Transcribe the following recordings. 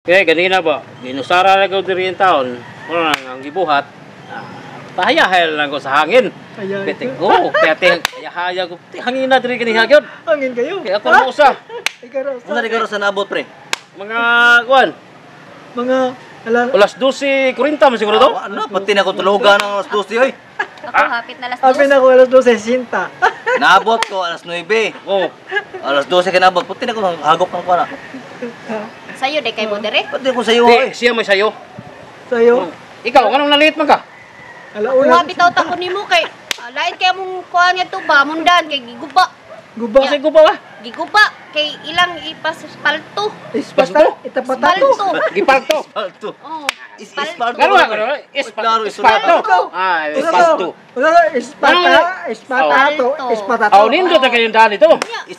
Kaya ganina ba, ginusara na ko diri yung taon, wala nang ang gibuhat, tahayahayal lang ko sa hangin. Pitik ko, kaya tahayahayal ko, hangin na diri kinihagyon. Hangin kayo? Kaya ako mo usa. Ano rin sa naabot, pre? Mga, kuwan, Mga, alas 12:40 man siguro to? Ano, pati na ko tulugan ng alas 12, oy. Ako, hapit na alas Happy 2. na ko alas 12, sinta. Naabot ko alas 9. Oo. Alas 12 ka naabot, pati na ko hagok ng kuwana. Sa'yo, di kay mo dire. Pati ko sa'yo, Di, oy. siya may sayo. Sa'yo, Ikaw, anong naliit man ka? alauna. Kuha bitaw ta ko nimo kay lain kay mong kuha nga to ba mundan kay giguba. Guba. Kasi ko ba ba? Giguba kay ilang ipaspalto. Ispata, itapata. Spalto. Gipalto. Espalto. Oh, Espalto. Gano nga, gano? Klaro, Espalto. Ah, espalto. Ispata, ispata to, ispata to. Aw, nindo ta kayong daan ito.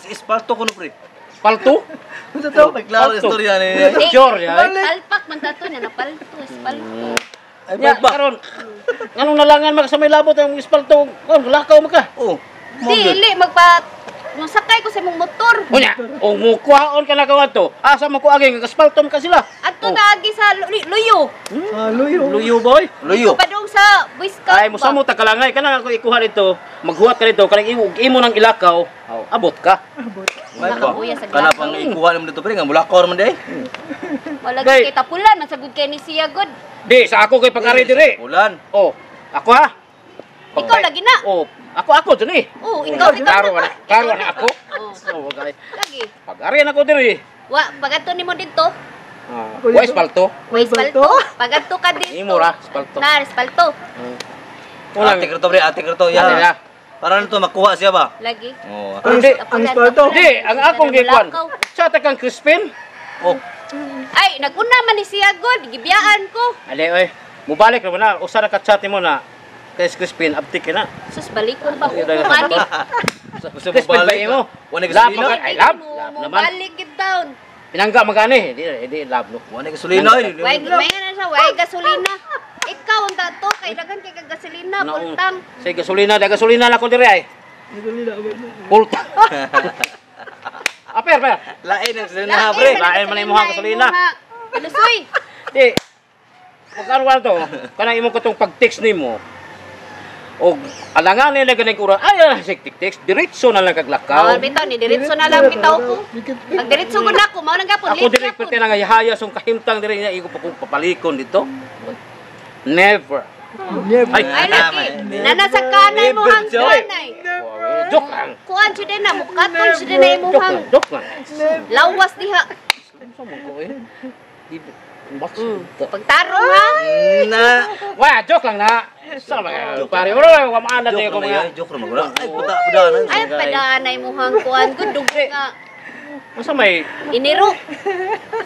Espalto ko no, pre. Palto? Ano to? Klaro istorya ni. Sure, ya. Alpak man tato na napalto, espalto. Ay, Ya, ba? karon. Anong nalangan mag sa may labot ang espalto? Kon, lakaw mo ka. Oh. Dili mo sakay ko sa imong motor. Unya, o mukuhaon ka na kawan to. Asa mo ko aging espalto ka sila. Adto na agi sa luyo. Luyo. Luyo boy. Luyo. Padung sa Boy Scout. Ay mo sa mo takalangay kana ako ikuha dito. Maghuwat ka dito kanang imo nang ilakaw. Abot ka. Ay, ba? Nakabuya sa Kana glass. pang ikuha mo dito, pre, nga mulakor man day. Wala Day. kita pulan masagud kay ni siya god. Di sa ako kay pagari dire. Ulan. Oh, ako ha. Ikaw lagi na. Oh, ako dun eh. Oh, ikaw Karo na. na. Karo na ako. Oh, So, wagay. lagi. Pag-ari na ko diri. Wa pagato nimo dito. Wa espalto. Wa espalto. Pagato ka dito. Imo ra, espalto. Na espalto. Ate krito, pre, ate krito. Ano Ya. na? Para nito makuha siya ba? Lagi. Oh. Hindi. Ang ispalto. Di, ang akong gikuan. Sa takang Crispin. Oh. Ay, naguna man ni siya god, gibiyaan ko. Ali oy. Mubalik ra na. Usa ra ka chat mo na. Kay Crispin abtik ka na. Sus balikon pa ko Ayun na, ani. Gusto mo Crispin ba balik? imo? Wala ka Lab sulina. ka. Ay lab. Lab Mo naman. balik gid down. Pinangga magani. Di lab no. Wala ka sulina. Way na siya, way gasolina. Ikaw ang dato kay daghan kay kag gasolina, pultang. Say gasolina na ko diri ay. Pulta. Aper. Lain ang sulina, pre. Lain man imong gasolina. Lusoy. Di. Pagkano ba to? Kanang imo katong pag-text nimo. Og alangan nila ganing kuran. Ay, text. Diretso na lang Oh, kaglakaw. bitaw ni diretso na lang bitaw ko. Pag diretso ko na ako, mao nang gapon. Ako diri pati nang ihaya song kahimtang diri niya iko pa kong papalikon dito. Never. Ay, Ay lagi. Nana sa kanay mo hang kanay. joke lang. Kuan si na mo katol si na imo hang. Joke lang. Lawas diha. Sa mo ko eh. Pagtarong ha. Na. Wah, joke lang na. Sa mga pare, wala wa maanad Joke ko na mga. yan. Joke na magula. Ay, puta na. Ay padanay mo hang kuan gud dugo nga. Masa may Iniro.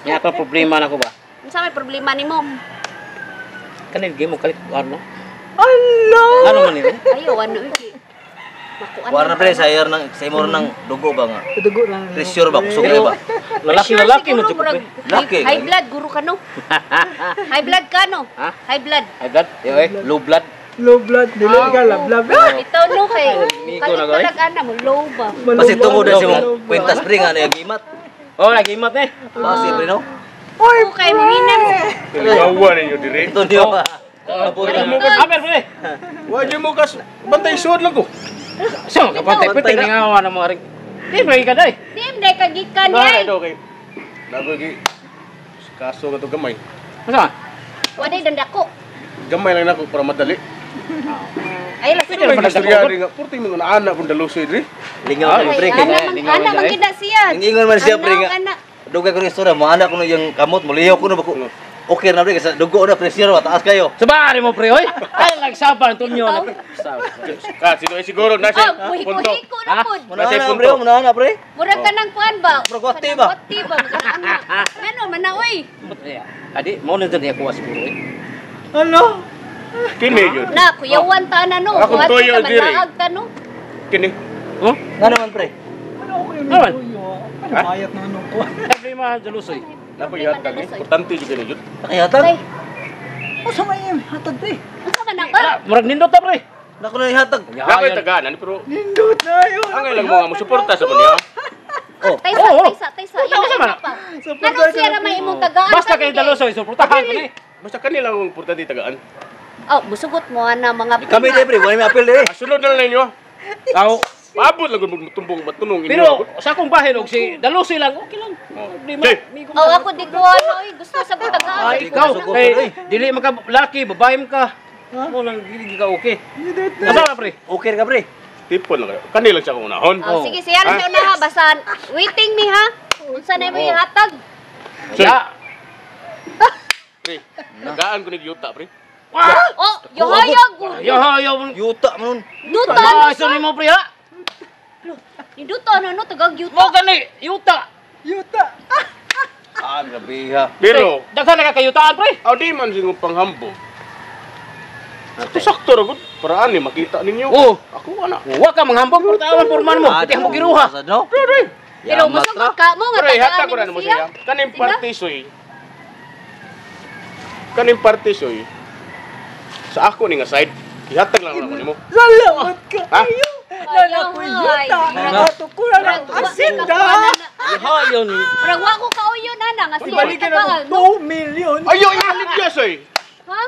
nya ka problema na ko ba? Unsa may problema nimo? Kanil game mo kalit ano? Allah! Ano man nito? Ayo ano iki. Makuan. Warna, pre, sa imo ng dugo ba nga? Dugo lang. Pressure ba? Kusog na ba? Lalaki mo Siguro, jud. murag Laki. High blood guru ka no? High blood ka no? Ha? High blood. High blood? Low blood. Low blood. Dili ka lab. Ito no kay Migo kalit na, guys. talaga na mo low ba? Kasi tungod na si mong kwintas, pre, nga na gimat. Oh, lagi imat eh. Basi, pre, no? Oy, kay minan. Gawa ninyo dire. Ito niyo ba? Amer pre. Wa jud mo kas bantay suod lang ko. So, kapatay piting nga wa na mo ring. Di ba ka dai? Dim dai kagikan Ba yay. do kay. Lago gi kaso ka to gamay. Masa? Wala dandako. Gamay lang nako para madali. Ay la Pwede sunod. naman Istorya rin nga purti mo na anak kung dalusoy dire. Lingaw na, pre. Ana man gid siya. Ingon man siya, pre, nga. Anak. Dugay ko rin istorya, mga anak ko na yung kamot, muliyaw ko na ba ko. Okay na, pre, kasi dugo na, pressure, taas kayo. Sabari mo pre oy. Ay nagsaban tunyo na. Ka siguro na siya. Oh, Punto. muhiko na pod. Muna na, pre, muna na, pre. Murag ka nang kuan ba? Murag wati ba? Wati ba? Ano man na oy. Adi mo na dyan kuwas siguro eh. Ano? Kini yun. Na kuyawan ta na no. Akong Kuwan tuyo, ka diri. malaag ta no. Kini. Oh? Nga naman, pre. Ano ko yung Naman. luyo? Ano bayat na ano ko? Problema jalusoy. Napayatag ni. Importante jud kini jud. Nakayatag? Ay, Asa may hatag pre? unsa man na ka? Murag nindot ta pre. Naku na ihatag. Napay taganan pero Nindot na yun. ang ilang mo nga mo suporta sa kanya. Oh. Taysa. Tama Yun sama. na pa. Nanong siya na may imong tagaan. Basta kayo dalosoy, suportahan ko ni. Basta kanila ang importante tagaan. Oh, busugot mo na mga Kami dre pre, wala may apel dre. Sunod na lang ninyo. Tao. Maabot lang kung tumbong matunong inyo. Pero sa akong bahin og si dalosoy lang, okay lang. Di ma. Jay. Oh, ako di ko ano, gusto sa tagaan. Ay, ikaw, kay dili man ka laki, babae man ka. Mo nang dili ka okay. Asa ka pre? Okay ka pre. Tipon lang kayo. Kanila siya kung unahon. Oh, sige, siya na siya na ha. Basta waiting ni ha. Unsa na mo ihatag? Ya. Pre, tagaan ko ni Yuta, pre. Oh, yohayag. Yo. Yuta man. Duta. Maso ni mo pre ha. Ni duta no tagang yuta. Mo gani, yuta. Yuta. Ah, grabe ha. Pero, daghan na ka kayutaan pre. di man sing panghambo. Ito sakto ra gud para ani makita ninyo. Oh. Ako ana. Wa ka manghambog por taon porman mo. Pati mo giruha. No? Pero musugot ka mo nga Pre, hatag tagaan ko na ni mo siya. siya. Kaning partisoy. Kaning partisoy. Sa ako ni nga side. Ihatag lang ako nimo. Salamat ka Ha? kayo. Ay, Nanakoy ay. yuta. Natukulan ang asin da. Yo ni. Parang wa ko kauyo na nga siya. Balikin tagaan. ako 2 million. Ayo ibaligya soy. Ha?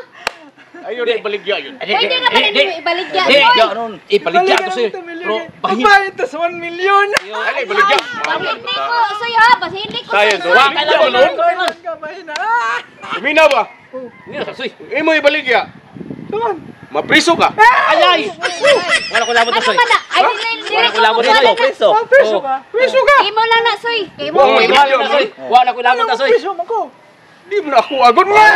Ayo na ibaligya yun. Pwede naman ninyo ibaligya. Di, Oy, ya nun. Ipaligya ko sa'yo. Pero bahin. Babayad tas 1 million. Ano ibaligya? Bahin ni ko. Soy ha, bahin ni ko. Sayang to. Wa ka lang Ibaligya nun. mo Kabahin na. Kumina ba? Ni sa suy. Imo ibaligya. Tuman. Mapriso ka. Ay ay. Wala ko labot na Ano soy. man na? Ay, dire ko labot mo na na. Preso. Preso ka. Priso ka. Imo lang na, soy. Imo. Oh, Wala ko labot na soy. Ano Wala ko labot na soy. preso mo ko? Di mo na ako agad nga.